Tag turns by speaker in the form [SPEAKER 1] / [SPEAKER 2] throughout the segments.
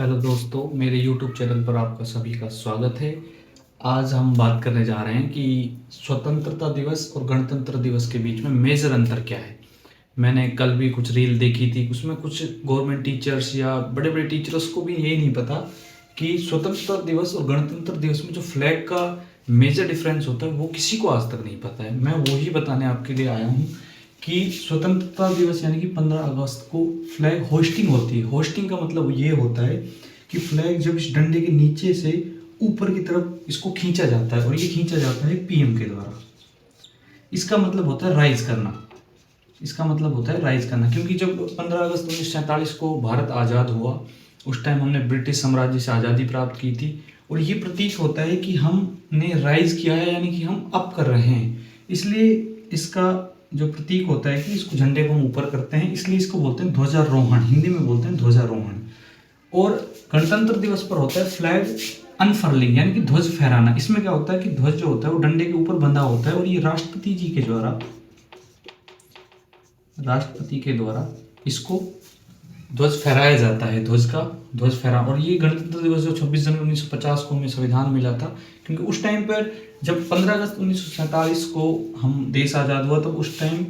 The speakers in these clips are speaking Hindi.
[SPEAKER 1] हेलो दोस्तों, मेरे YouTube चैनल पर आपका सभी का स्वागत है। आज हम बात करने जा रहे हैं कि स्वतंत्रता दिवस और गणतंत्र दिवस के बीच में मेजर अंतर क्या है। मैंने कल भी कुछ रील देखी थी, उसमें कुछ गवर्नमेंट टीचर्स या बड़े बड़े टीचर्स को भी ये नहीं पता कि स्वतंत्रता दिवस और गणतंत्र दिवस में जो फ्लैग का मेजर डिफरेंस होता है वो किसी को आज तक नहीं पता है। मैं वही बताने आपके लिए आया हूँ कि स्वतंत्रता दिवस यानी कि 15 अगस्त को फ्लैग होस्टिंग होती है। होस्टिंग का मतलब ये होता है कि फ्लैग जब इस डंडे के नीचे से ऊपर की तरफ इसको खींचा जाता है, और ये खींचा जाता है पीएम के द्वारा। इसका मतलब होता है राइज करना। इसका मतलब होता है राइज करना, क्योंकि जब 15 अगस्त 1947 को भारत आज़ाद हुआ, उस टाइम हमने ब्रिटिश साम्राज्य से आज़ादी प्राप्त की थी, और ये प्रतीक होता है कि हमने राइज किया है, यानी कि हम अप कर रहे हैं। इसलिए इसका जो प्रतीक होता है कि इसको झंडे को हम ऊपर करते हैं, इसलिए इसको बोलते हैं ध्वजारोहण। हिंदी में बोलते हैं ध्वजारोहण। और गणतंत्र दिवस पर होता है फ्लैग अनफर्लिंग, यानी कि ध्वज फहराना। इसमें क्या होता है कि ध्वज जो होता है वो डंडे के ऊपर बंधा होता है, और ये राष्ट्रपति के द्वारा इसको ध्वज फहराया जाता है। ध्वज का ध्वज फहरा। और ये गणतंत्र दिवस जो 26 जनवरी 1950 को हमें संविधान मिला था, क्योंकि उस टाइम पर जब 15 अगस्त 1947 को हम देश आज़ाद हुआ, तब उस टाइम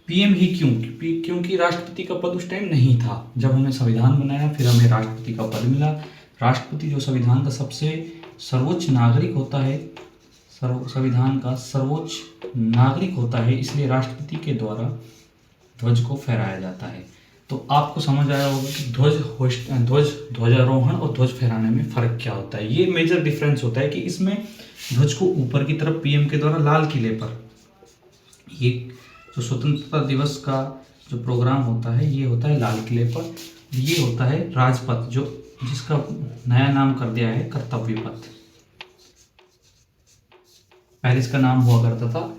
[SPEAKER 1] पीएम ही क्योंकि राष्ट्रपति का पद उस टाइम नहीं था। जब हमने संविधान बनाया फिर हमें राष्ट्रपति का पद मिला। राष्ट्रपति जो संविधान का सबसे सर्वोच्च नागरिक होता है, संविधान का सर्वोच्च नागरिक होता है, इसलिए राष्ट्रपति के द्वारा ध्वज को फहराया जाता है। तो आपको समझ आया होगा कि ध्वजारोहण और ध्वज फहराने में फ़र्क क्या होता है। ये मेजर डिफरेंस होता है कि इसमें ध्वज को ऊपर की तरफ पीएम के द्वारा लाल किले पर, ये जो स्वतंत्रता दिवस का जो प्रोग्राम होता है ये होता है लाल किले पर। ये होता है राजपथ, जो जिसका नया नाम कर दिया है कर्तव्य पथ। पहले इसका नाम हुआ करता था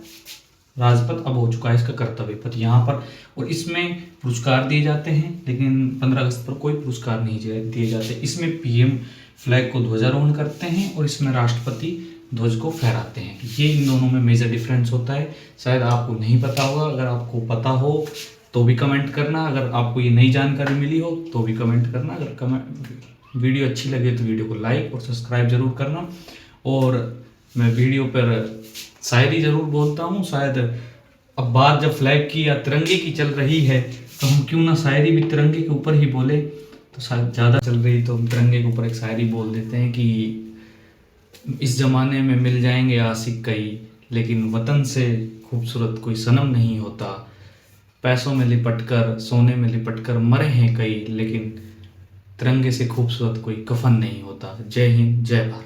[SPEAKER 1] राजपथ, अब हो चुका है इसका कर्तव्य पथ। यहाँ पर और इसमें पुरस्कार दिए जाते हैं, लेकिन 15 अगस्त पर कोई पुरस्कार नहीं दिए जाते। इसमें पीएम फ्लैग को ध्वजारोहण करते हैं और इसमें राष्ट्रपति ध्वज को फहराते हैं। ये इन दोनों में मेजर डिफरेंस होता है। शायद आपको नहीं पता होगा, अगर आपको पता हो तो भी कमेंट करना। अगर आपको ये नई जानकारी मिली हो तो भी कमेंट करना। अगर वीडियो अच्छी लगे तो वीडियो को लाइक और सब्सक्राइब जरूर करना। और मैं वीडियो पर शायरी ज़रूर बोलता हूँ। शायद अब बात जब फ्लैग की या तिरंगे की चल रही है तो हम क्यों ना शायरी भी तिरंगे के ऊपर ही बोले। तो शायद ज़्यादा चल रही तो हम तिरंगे के ऊपर एक शायरी बोल देते हैं कि इस ज़माने में मिल जाएंगे आशिक कई, लेकिन वतन से खूबसूरत कोई सनम नहीं होता। पैसों में लिपटकर सोने में लिपटकर मरे हैं कई, लेकिन तिरंगे से खूबसूरत कोई कफन नहीं होता। जय हिंद, जय भारत।